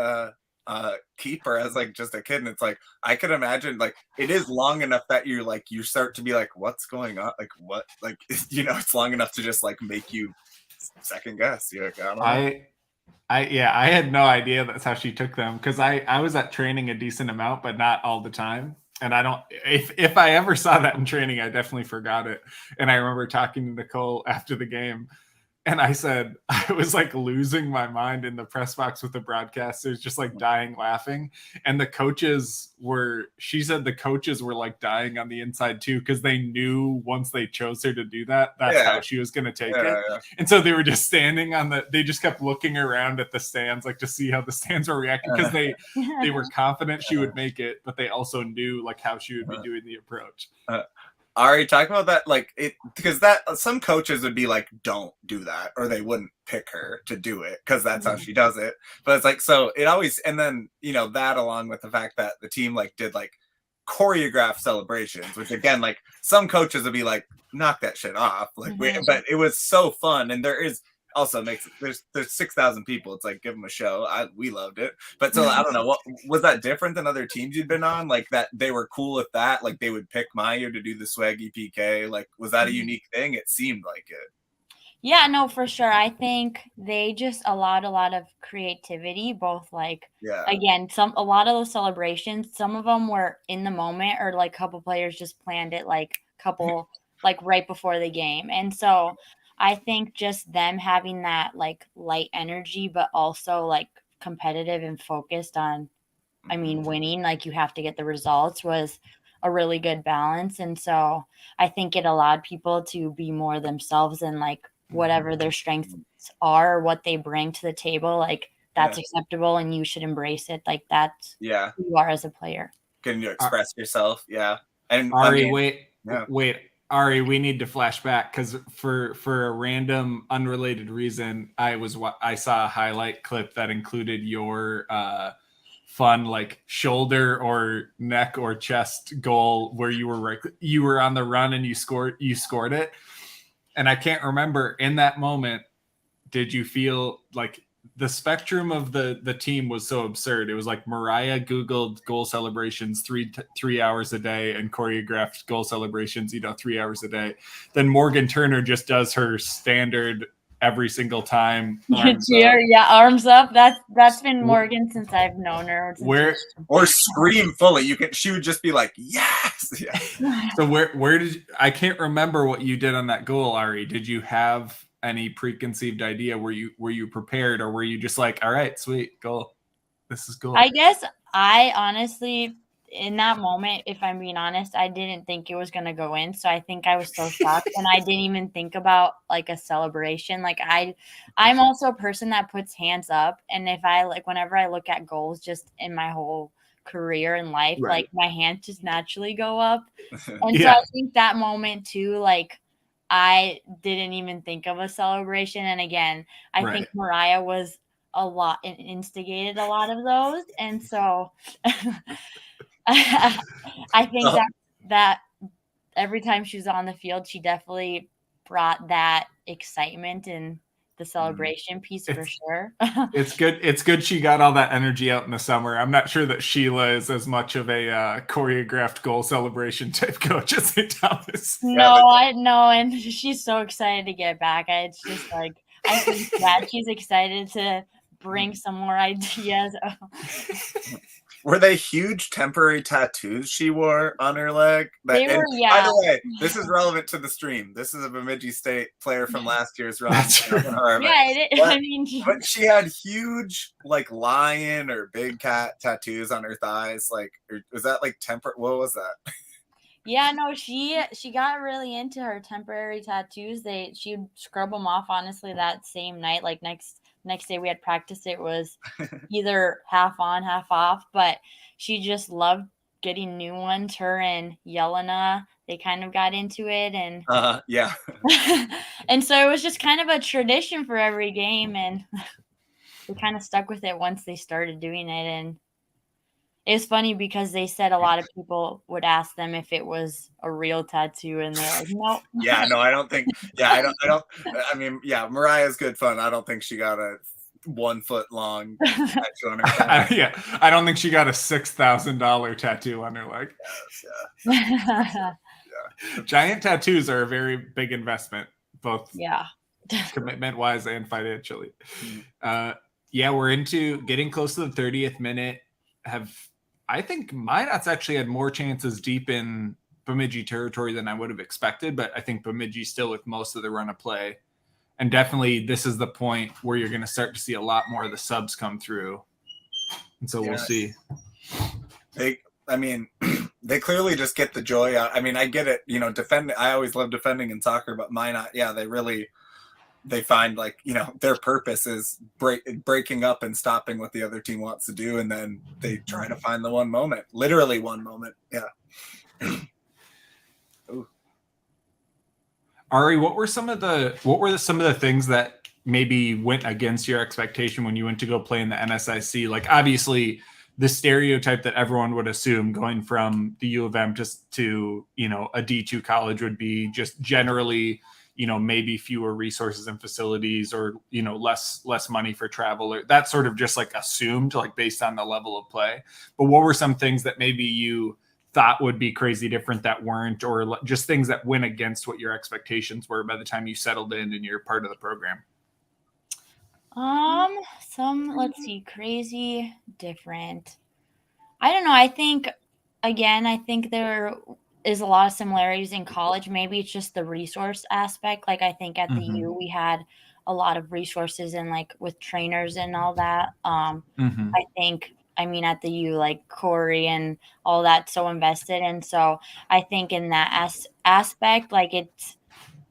Speaker 4: keeper as like just a kid, and it's like I could imagine like it is long enough that you start to be like, what's going on? Like what? Like it's long enough to just like make you second guess. You're like, I don't know.
Speaker 1: I had no idea that's how she took them because I was at training a decent amount, but not all the time. And I don't, if I ever saw that in training, I definitely forgot it. And I remember talking to Nicole after the game And I said, I was like losing my mind in the press box with the broadcasters, just like dying laughing. And the coaches she said the coaches were like dying on the inside too, because they knew once they chose her to do that, that's how she was going to take it.
Speaker 4: Yeah.
Speaker 1: And so they were just standing they just kept looking around at the stands, like to see how the stands were reacting, because they were confident she would make it, but they also knew like how she would be doing the approach.
Speaker 4: Ari, talk about that, like it, because that some coaches would be like, don't do that, or they wouldn't pick her to do it because that's how she does it. But it's like, so it always, and then, you know, that along with the fact that the team like did like choreographed celebrations, which again, like some coaches would be like, knock that shit off. Like, but it was so fun. And there is also there's 6,000 people. It's like, give them a show. We loved it. But so I don't know, what was that different than other teams you'd been on? Like that they were cool with that. Like they would pick Maya to do the swaggy PK. Like, was that a unique thing? It seemed like it.
Speaker 3: Yeah, no, for sure. I think they just allowed a lot of creativity, both like, again, a lot of those celebrations, some of them were in the moment, or like a couple players just planned it like like right before the game. And so I think just them having that like light energy, but also like competitive and focused on, I mean, winning, like you have to get the results, was a really good balance. And so I think it allowed people to be more themselves, and like whatever their strengths are, or what they bring to the table, like that's acceptable and you should embrace it. Like that's who you are as a player.
Speaker 4: Can you express yourself? Yeah. And
Speaker 1: Ari, wait. Ari, we need to flash back, because for a random unrelated reason, I saw a highlight clip that included your fun like shoulder or neck or chest goal where you were on the run and you scored it. And I can't remember, in that moment, did you feel like the spectrum of the team was so absurd? It was like Mariah Googled goal celebrations 3 hours a day and choreographed goal celebrations, 3 hours a day. Then Morgan Turner just does her standard every single time.
Speaker 3: Arms up. That's been Morgan since I've known her.
Speaker 4: Or scream fully. She would just be like, yes.
Speaker 1: So where did I can't remember what you did on that goal, Ari. Did you have any preconceived idea? Were you prepared, or were you just like, all right, sweet, goal, this is cool?
Speaker 3: I guess I honestly, in that moment, if I'm being honest, I didn't think it was going to go in. So I think I was so shocked, and I didn't even think about like a celebration. Like I'm also a person that puts hands up. And if whenever I look at goals just in my whole career and life, like my hands just naturally go up. And so I think that moment too, like I didn't even think of a celebration. And again, I think Mariah was a lot and instigated a lot of those. And so I think that every time she was on the field, she definitely brought that excitement and the celebration piece for sure.
Speaker 1: It's good she got all that energy out in the summer. I'm not sure that Sheila is as much of a choreographed goal celebration type coach as St. Thomas.
Speaker 3: No, I know, and she's so excited to get back. It's just like, I think that she's excited to bring some more ideas.
Speaker 4: Were they huge temporary tattoos she wore on her leg?
Speaker 3: They were,
Speaker 4: By the way, this is relevant to the stream. This is a Bemidji State player from last year's run. But she had huge, like, lion or big cat tattoos on her thighs. Like, was that like what was that?
Speaker 3: Yeah, no, she got really into her temporary tattoos. She'd scrub them off, honestly, that same night. Like next day we had practice, it was either half on, half off, but she just loved getting new ones. Her and Yelena, they kind of got into it, and and so it was just kind of a tradition for every game, and they kind of stuck with it once they started doing it. And it was funny because they said a lot of people would ask them if it was a real tattoo, and they're like, no.
Speaker 4: Yeah, no, I don't think. Yeah, I don't. I mean, yeah, Mariah's good fun. I don't think she got a 1 foot long tattoo on her leg.
Speaker 1: I don't think she got a $6,000 tattoo on her leg.
Speaker 4: Yes,
Speaker 1: Giant tattoos are a very big investment, both commitment wise and financially. We're into getting close to the 30th minute. I think Minot's actually had more chances deep in Bemidji territory than I would have expected, but I think Bemidji still with most of the run of play. And definitely this is the point where you're going to start to see a lot more of the subs come through. And so we'll see.
Speaker 4: They clearly just get the joy out. I mean, I get it, defending. I always love defending in soccer, but Minot, they find like, their purpose is breaking up and stopping what the other team wants to do. And then they try to find the one moment, literally one moment. Yeah.
Speaker 1: Ari, what were some of the things that maybe went against your expectation when you went to go play in the NSIC? Like, obviously the stereotype that everyone would assume going from the U of M just to, a D2 college would be just generally, maybe fewer resources and facilities, or, less money for travel, or that sort of just like assumed, like based on the level of play. But what were some things that maybe you thought would be crazy different that weren't, or just things that went against what your expectations were by the time you settled in and you're part of the program?
Speaker 3: Let's see, crazy different. I don't know. I think there is a lot of similarities in college. Maybe it's just the resource aspect. Like, I think at the U we had a lot of resources and like with trainers and all that. I think, at the U, like Corey and all that, so invested. And so I think in that aspect, like it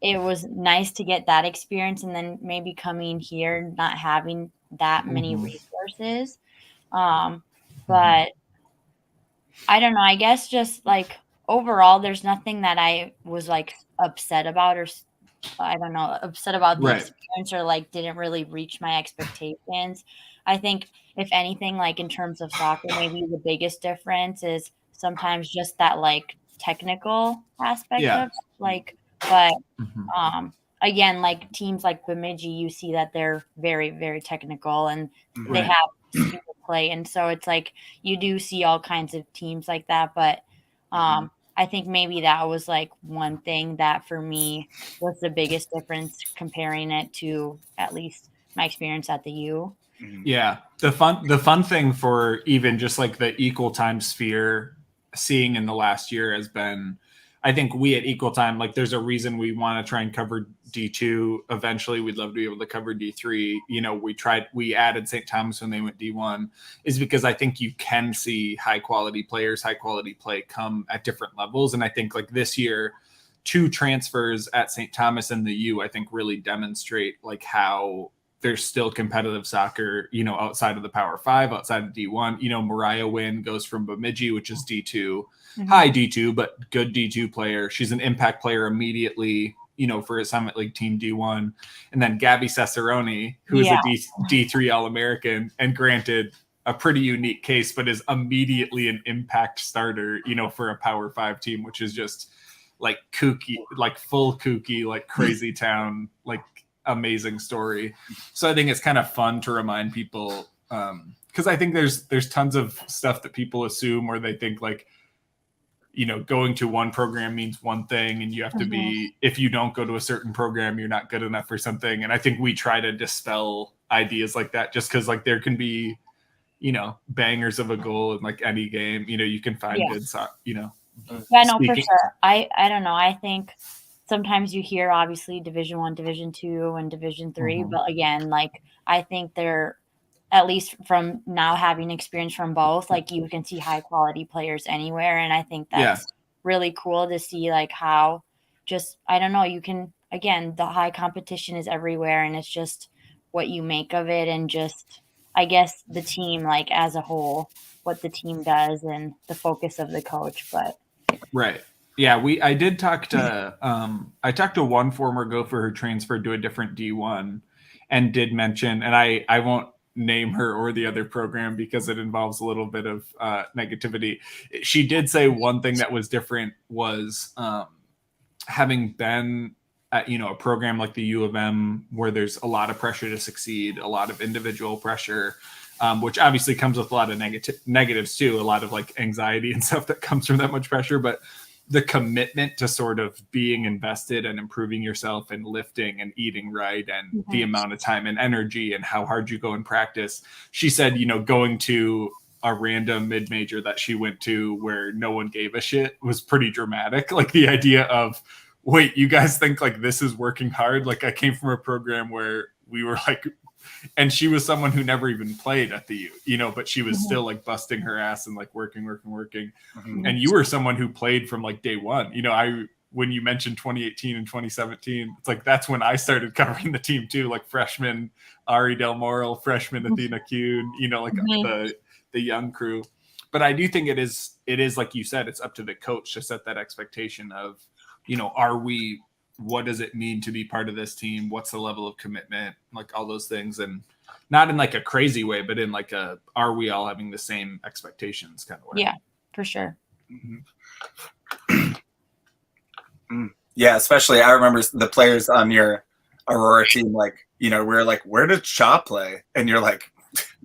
Speaker 3: was nice to get that experience, and then maybe coming here, not having that many resources. But I don't know, I guess just like overall, there's nothing that I was like upset about, or upset about the experience, or like didn't really reach my expectations. I think if anything, like in terms of soccer, maybe the biggest difference is sometimes just that like technical aspect of it. Like, but again, like teams like Bemidji, you see that they're very, very technical, and they have speed of play. And so it's like you do see all kinds of teams like that. But I think maybe that was like one thing that for me was the biggest difference, comparing it to at least my experience at the U.
Speaker 1: Yeah. The fun thing for even just like the equal time sphere seeing in the last year has been, I think we at Equal Time, like there's a reason we want to try and cover D2. Eventually we'd love to be able to cover D3. We added St. Thomas when they went D1, is because I think you can see high quality players, high quality play come at different levels. And I think like this year, 2 transfers at St. Thomas and the U, I think really demonstrate like how there's still competitive soccer, outside of the Power 5, outside of D1. Mariah Wynn goes from Bemidji, which is D2, high D2, but good D2 player. She's an impact player immediately, for a Summit League team D1. And then Gabby Cesaroni, who is a D3 All-American, and granted a pretty unique case, but is immediately an impact starter, for a Power 5 team, which is just like kooky, like full kooky, like crazy town, like amazing story. So I think it's kind of fun to remind people, because I think there's tons of stuff that people assume, or they think like, going to one program means one thing, and you have to be, if you don't go to a certain program, you're not good enough for something. And I think we try to dispel ideas like that, just because like there can be, bangers of a goal in like any game. You can find good,
Speaker 3: Yeah, no, for sure. I don't know. I think sometimes you hear obviously Division 1, Division 2, and Division 3, but again, like I think they're, at least from now having experience from both, like you can see high quality players anywhere. And I think that's really cool to see, like how just, I don't know, you can, again, the high competition is everywhere, and it's just what you make of it, and just, I guess, the team, like as a whole, what the team does and the focus of the coach. But
Speaker 1: right. Yeah, I did talk to I talked to one former Gopher who transferred to a different D1, and did mention, and I won't name her or the other program because it involves a little bit of negativity. She did say one thing that was different was having been at a program like the U of M, where there's a lot of pressure to succeed, a lot of individual pressure, which obviously comes with a lot of negatives too, a lot of like anxiety and stuff that comes from that much pressure, but the commitment to sort of being invested and improving yourself and lifting and eating right, and the amount of time and energy and how hard you go in practice. She said, going to a random mid-major that she went to where no one gave a shit was pretty dramatic. Like the idea of wait, you guys think like this is working hard? Like I came from a program where we were like, and she was someone who never even played at the U, you know, but she was still like busting her ass and like working. And you were someone who played from like day one. You know, when you mentioned 2018 and 2017, it's like that's when I started covering the team too, like freshman Ari Del Moral, freshman Athena Kuhn, you know, like the young crew. But I do think it is like you said, it's up to the coach to set that expectation of, you know, what does it mean to be part of this team? What's the level of commitment? Like all those things, and not in like a crazy way, but in like are we all having the same expectations kind of way?
Speaker 3: Yeah, for sure.
Speaker 4: Yeah, especially I remember the players on your Aurora team, like, you know, we're like, where did Shaw play? And you're like,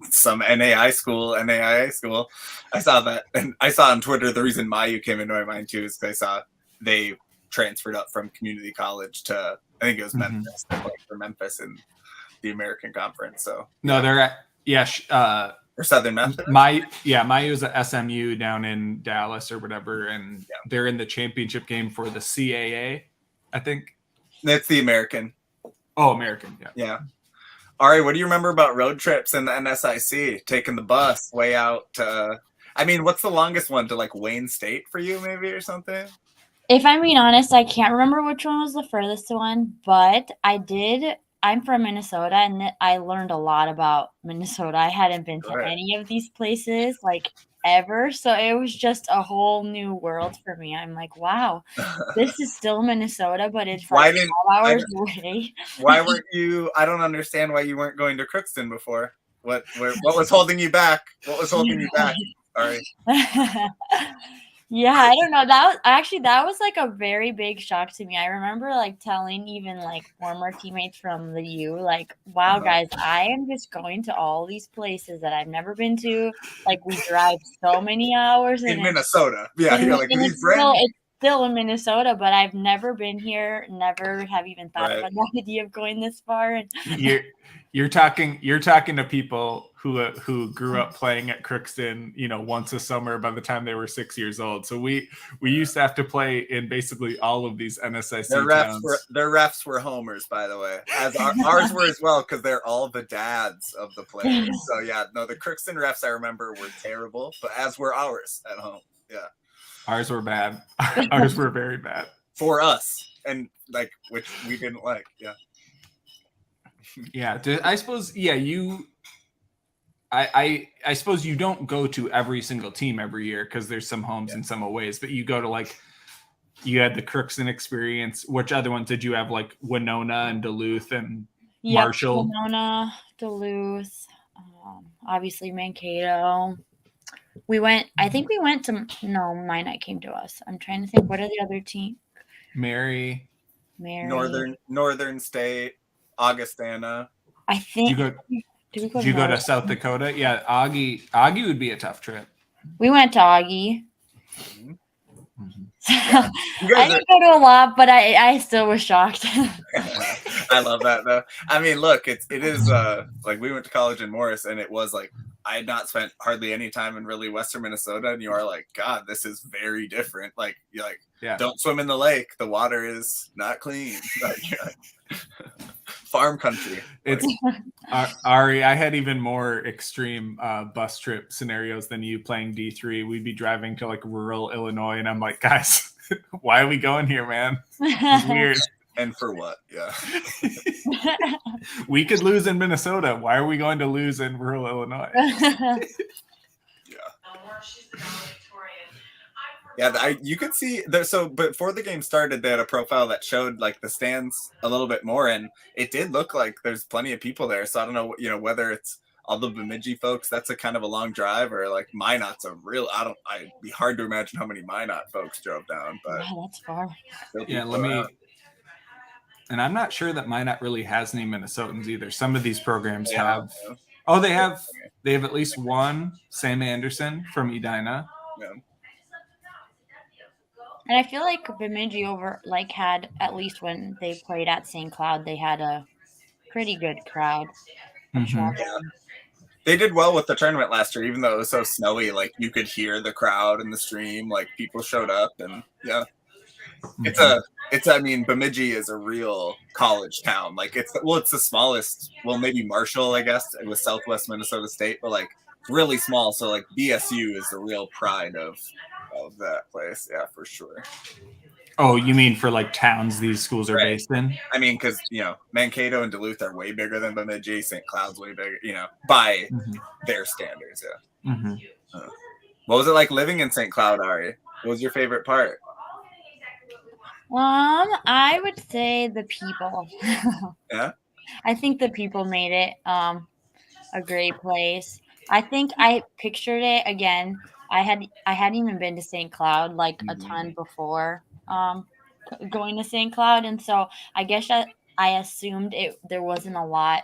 Speaker 4: some NAIA school. I saw that, and I saw on Twitter the reason Mayu came into my mind too is because I saw they transferred up from community college to, I think it was Memphis, for Memphis in the American Conference. So
Speaker 1: no, they're at
Speaker 4: or Southern Memphis.
Speaker 1: Mayu's at SMU down in Dallas or whatever, and they're in the championship game for the CAA, I think.
Speaker 4: It's the American.
Speaker 1: Oh, American,
Speaker 4: yeah. Ari, what do you remember about road trips in the NSIC? Taking the bus way out to, I mean, what's the longest one, to like Wayne State for you maybe or something?
Speaker 3: If I'm being honest, I can't remember which one was the furthest one, but I'm from Minnesota, and I learned a lot about Minnesota. I hadn't been to any of these places like ever, so it was just a whole new world for me. I'm like, wow, this is still Minnesota, but it's like 12 hours away.
Speaker 4: Why weren't you? I don't understand why you weren't going to Crookston before. What was holding you back? What was holding you back? All right.
Speaker 3: Yeah, I don't know. That was like a very big shock to me. I remember like telling even like former teammates from the U, like, wow, guys, I am just going to all these places that I've never been to. Like, we drive so many hours
Speaker 4: in Minnesota. Yeah, you're like,
Speaker 3: it's still in Minnesota, but I've never been here, never have even thought about the idea of going this far. And
Speaker 1: You're talking to people who grew up playing at Crookston, you know, once a summer by the time they were 6 years old. So we used to have to play in basically all of these NSIC towns.
Speaker 4: Their refs were homers, by the way, as ours were as well, because they're all the dads of the players. So yeah, no, the Crookston refs I remember were terrible, but as were ours at home. Yeah, ours
Speaker 1: were bad. Ours were very bad
Speaker 4: for us, and like which we didn't like. Yeah.
Speaker 1: Yeah, I suppose. Yeah, I suppose you don't go to every single team every year because there's some homes and some aways, but you go to like, you had the Crookston experience. Which other ones did you have? Like Winona and Duluth and Marshall.
Speaker 3: Winona, Duluth, obviously Mankato. I think we went to Minot came to us. I'm trying to think. What are the other teams?
Speaker 1: Mary.
Speaker 4: Northern State. Augustana.
Speaker 3: I think.
Speaker 1: Did you go to South Dakota? Yeah, Augie would be a tough trip.
Speaker 3: We went to Augie. I didn't go to a lot, but I still was shocked.
Speaker 4: I love that though. I mean, look, it is like we went to college in Morris, and it was like I had not spent hardly any time in really Western Minnesota, and you are like, God, this is very different. Like you're like, don't swim in the lake. The water is not clean. Farm country.
Speaker 1: It's Ari. I had even more extreme bus trip scenarios than you playing D3. We'd be driving to like rural Illinois, and I'm like, guys, why are we going here, man? It's weird.
Speaker 4: And for what? Yeah.
Speaker 1: We could lose in Minnesota. Why are we going to lose in rural Illinois?
Speaker 4: Yeah, you could see there. So before the game started, they had a profile that showed like the stands a little bit more, and it did look like there's plenty of people there. So I don't know, whether it's all the Bemidji folks. That's a kind of a long drive, or like Minot's a real. It'd be hard to imagine how many Minot folks drove down, but
Speaker 3: that's far.
Speaker 1: Yeah, let me. And I'm not sure that Minot really has any Minnesotans either. Some of these programs have. Oh, they have. They have at least one Sam Anderson from Edina.
Speaker 4: Yeah.
Speaker 3: And I feel like Bemidji had, at least when they played at St. Cloud, they had a pretty good crowd.
Speaker 1: Mm-hmm.
Speaker 4: Yeah. They did well with the tournament last year, even though it was so snowy. Like you could hear the crowd in the stream. Like people showed up, and yeah. I mean, Bemidji is a real college town. Like it's the smallest. Well, maybe Marshall, I guess, it was Southwest Minnesota State, but like really small. So like BSU is the real pride of that place. Yeah, for sure.
Speaker 1: Oh, you mean for like towns these schools are based in?
Speaker 4: I mean, because Mankato and Duluth are way bigger than Bemidji. St. Cloud's way bigger. By their standards. Yeah.
Speaker 1: Mm-hmm.
Speaker 4: What was it like living in St. Cloud, Ari? What was your favorite part?
Speaker 3: I would say the people.
Speaker 4: Yeah.
Speaker 3: I think the people made it a great place. I think I pictured it again. I hadn't even been to St. Cloud like a ton before going to St. Cloud, and so I guess I assumed there wasn't a lot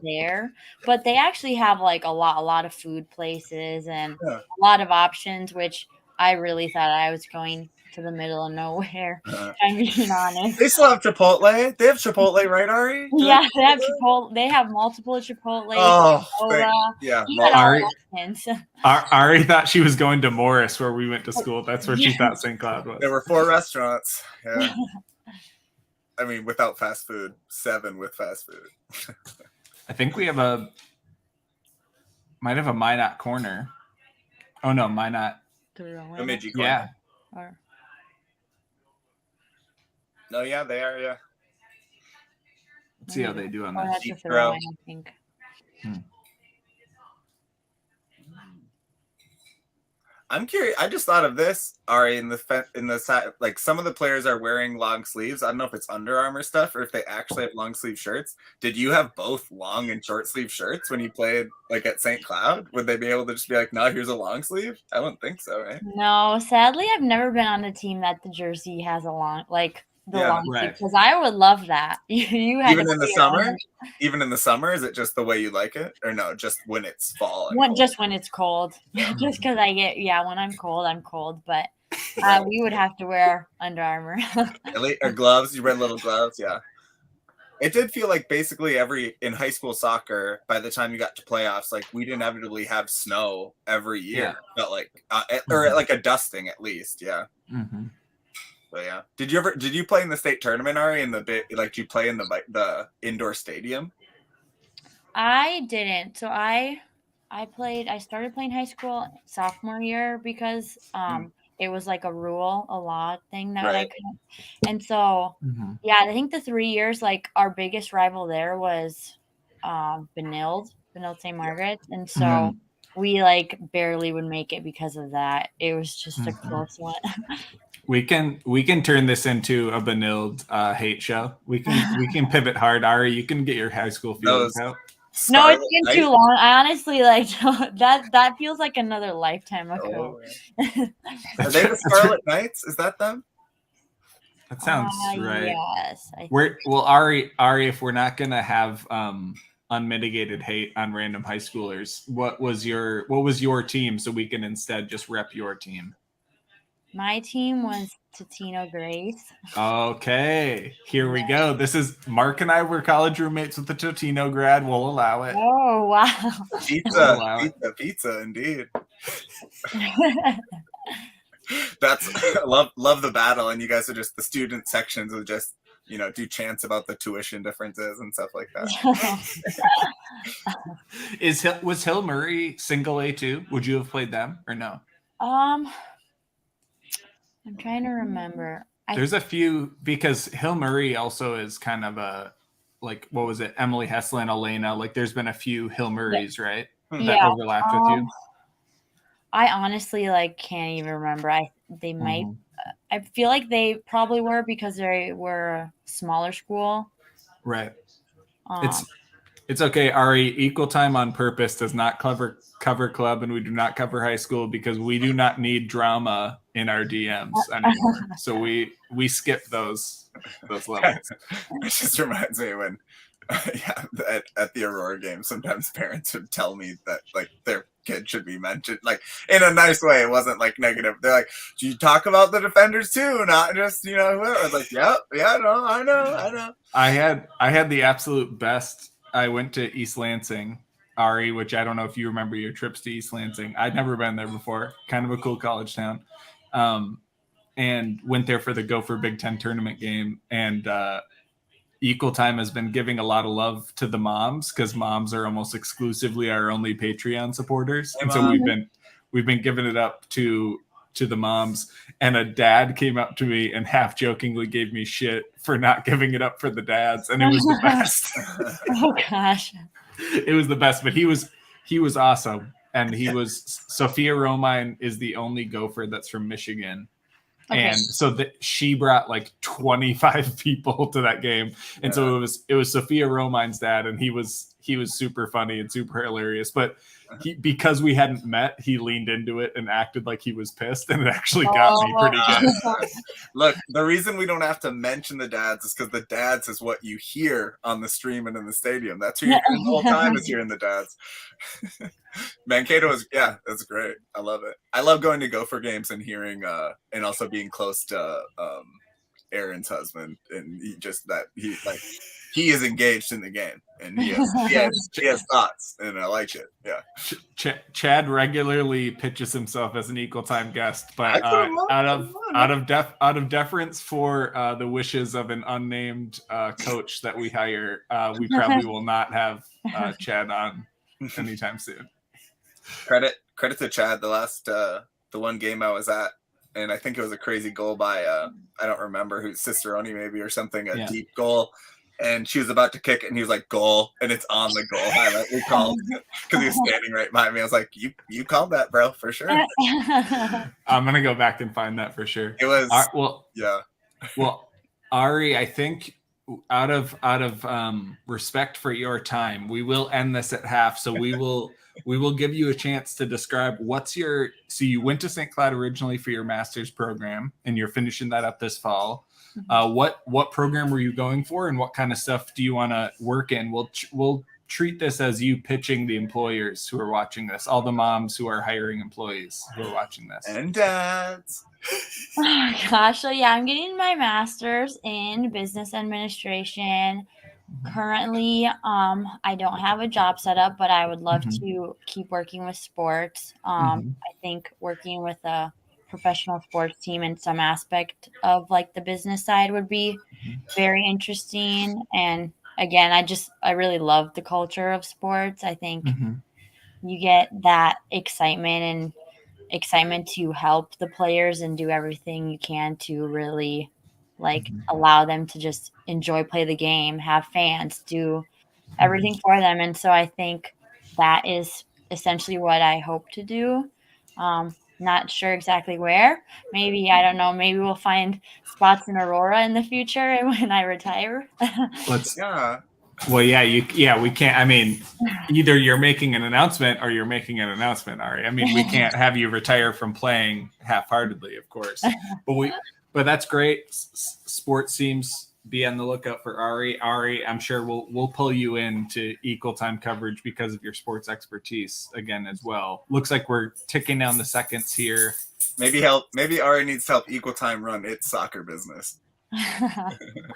Speaker 3: there, but they actually have like a lot of food places and a lot of options, which I really thought I was going to the middle of nowhere. I'm being honest.
Speaker 4: They still have Chipotle. They have Chipotle, right, Ari?
Speaker 3: Yeah, they have Chipotle. They have multiple Chipotle.
Speaker 1: Ari thought she was going to Morris, where we went to school. That's where she thought St. Cloud was.
Speaker 4: There were 4 restaurants. Yeah. I mean, without fast food. 7 with fast food.
Speaker 1: I think we might have a Minot corner. Oh no, Minot.
Speaker 4: Bemidji corner.
Speaker 1: Yeah.
Speaker 4: No, yeah, they are. Yeah.
Speaker 1: Let's see how they do on that.
Speaker 3: I think.
Speaker 4: I'm curious. I just thought of this, Ari, in the side, like some of the players are wearing long sleeves. I don't know if it's Under Armour stuff or if they actually have long sleeve shirts. Did you have both long and short sleeve shirts when you played like at St. Cloud? Would they be able to just be like, no, here's a long sleeve? I wouldn't think so, right?
Speaker 3: No, sadly, I've never been on a team that the jersey has a long long sleeve, because I would love that. You had
Speaker 4: even in the summer. Even in the summer, is it just the way you like it, or no? Just when it's fall.
Speaker 3: Just when it's cold. Just because when I'm cold. But we would have to wear Under Armour.
Speaker 4: Or gloves. You wear little gloves. Yeah. It did feel like basically in high school soccer, by the time you got to playoffs, like we'd inevitably have snow every year. Felt like, or like a dusting at least. Yeah.
Speaker 1: Mm-hmm.
Speaker 4: So yeah, did you play in the state tournament, Ari? Did you play in the indoor stadium?
Speaker 3: I didn't. So I started playing high school sophomore year because it was like a law thing that I couldn't. And so I think the 3 years, like our biggest rival there was Benilde St. Margaret's, and so we like barely would make it because of that. It was just a close one.
Speaker 1: We can turn this into a Benilde hate show. We can pivot hard. Ari, you can get your high school feelings out.
Speaker 3: No, it's been too long. I honestly that feels like another lifetime ago.
Speaker 4: Are they the Scarlet Knights? Is that them?
Speaker 1: That sounds right.
Speaker 3: Yes.
Speaker 1: Ari, if we're not gonna have unmitigated hate on random high schoolers, what was your team, so we can instead just rep your team?
Speaker 3: My team was Totino Grace.
Speaker 1: Okay, here we go. This is Mark and I were college roommates with the Totino grad. We'll allow it.
Speaker 3: Oh, wow.
Speaker 4: Pizza, indeed. That's love the battle, and you guys are just the student sections of just do chants about the tuition differences and stuff like that.
Speaker 1: Was Hill Murray single A too? Would you have played them or no?
Speaker 3: I'm trying to remember.
Speaker 1: There's a few, because Hill Murray also is kind of a, like, what was it? Emily Heslin, Elena. Like, there's been a few Hill Murrays, right? That overlapped with you.
Speaker 3: I honestly can't even remember. They might. I feel like they probably were, because they were a smaller school.
Speaker 1: Right. It's okay, Ari. Equal Time on Purpose does not cover club, and we do not cover high school, because we do not need drama in our DMs anymore. So we skip those levels.
Speaker 4: It just reminds me when, at the Aurora game, sometimes parents would tell me that their kid should be mentioned, in a nice way. It wasn't negative. They're like, "Do you talk about the defenders too, not just whoever?" I was like, "Yeah, no, I know."
Speaker 1: I had the absolute best. I went to East Lansing, Ari, which I don't know if you remember your trips to East Lansing. I'd never been there before. Kind of a cool college town. and went there for the Gopher Big Ten tournament game. And Equal Time has been giving a lot of love to the moms, because moms are almost exclusively our only Patreon supporters.
Speaker 4: Hey,
Speaker 1: and so we've been giving it up to the moms. And a dad came up to me and half jokingly gave me shit for not giving it up for the dads, and it was the best.
Speaker 3: Oh gosh.
Speaker 1: It was the best, but he was awesome. And Sophia Romine is the only Gopher that's from Michigan.
Speaker 2: Okay.
Speaker 1: And so she brought like 25 people to that game. And so it was Sophia Romine's dad, and he was super funny and super hilarious. But because we hadn't met, he leaned into it and acted like he was pissed, and it actually got me pretty good.
Speaker 4: Look, the reason we don't have to mention the dads is because the dads is what you hear on the stream and in the stadium. That's who you're hearing the whole time, is hearing the dads. Mankato is, that's great. I love it. I love going to Gopher games and hearing and also being close to Aaron's husband, and he is engaged in the game, and he has thoughts, and I like it. Yeah.
Speaker 1: Chad regularly pitches himself as an Equal Time guest, but out of deference for the wishes of an unnamed coach that we hire, we probably will not have Chad on anytime soon.
Speaker 4: Credit to Chad. The one game I was at, and I think it was a crazy goal by I don't remember who, Cicerone maybe or something, deep goal. And she was about to kick it, and he was like, goal, and it's on the goal highlight we called, because he was standing right behind me. I was like, you called that, bro, for sure.
Speaker 1: I'm gonna go back and find that for sure.
Speaker 4: It was
Speaker 1: Well, Ari, I think out of respect for your time, we will end this at half. So we will give you a chance to describe so you went to St. Cloud originally for your master's program, and you're finishing that up this fall. What program were you going for, and what kind of stuff do you want to work in? We'll treat this as you pitching the employers who are watching this, all the moms who are hiring employees who are watching this,
Speaker 4: and dads.
Speaker 3: Oh gosh, so I'm getting my master's in business administration. Currently, I don't have a job set up, but I would love to keep working with sports. I think working with a professional sports team in some aspect of like the business side would be very interesting. And again, I really love the culture of sports. I think you get that excitement to help the players and do everything you can to really allow them to just play the game, have fans, do everything for them. And so I think that is essentially what I hope to do. Not sure exactly where. Maybe, I don't know, maybe we'll find spots in Aurora in the future when I retire.
Speaker 1: We can't. I mean, either you're making an announcement or you're making an announcement, Ari. I mean, we can't have you retire from playing half-heartedly, of course. But that's great. Sports teams, be on the lookout for Ari. Ari, I'm sure we'll pull you into Equal Time coverage because of your sports expertise again as well. Looks like we're ticking down the seconds here.
Speaker 4: Maybe Ari needs to help Equal Time run its soccer business.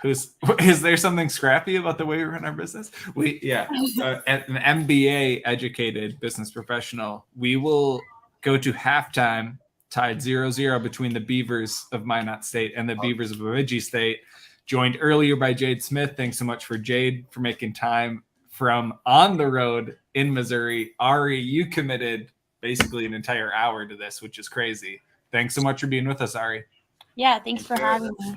Speaker 1: Is there something scrappy about the way we run our business? An MBA educated business professional. We will go to halftime tied 0-0 between the Beavers of Minot State and the Beavers of Bemidji State. Joined earlier by Jade Smith. Thanks so much for Jade for making time from on the road in Missouri. Ari, you committed basically an entire hour to this, which is crazy. Thanks so much for being with us, Ari.
Speaker 3: Yeah, thanks for having me.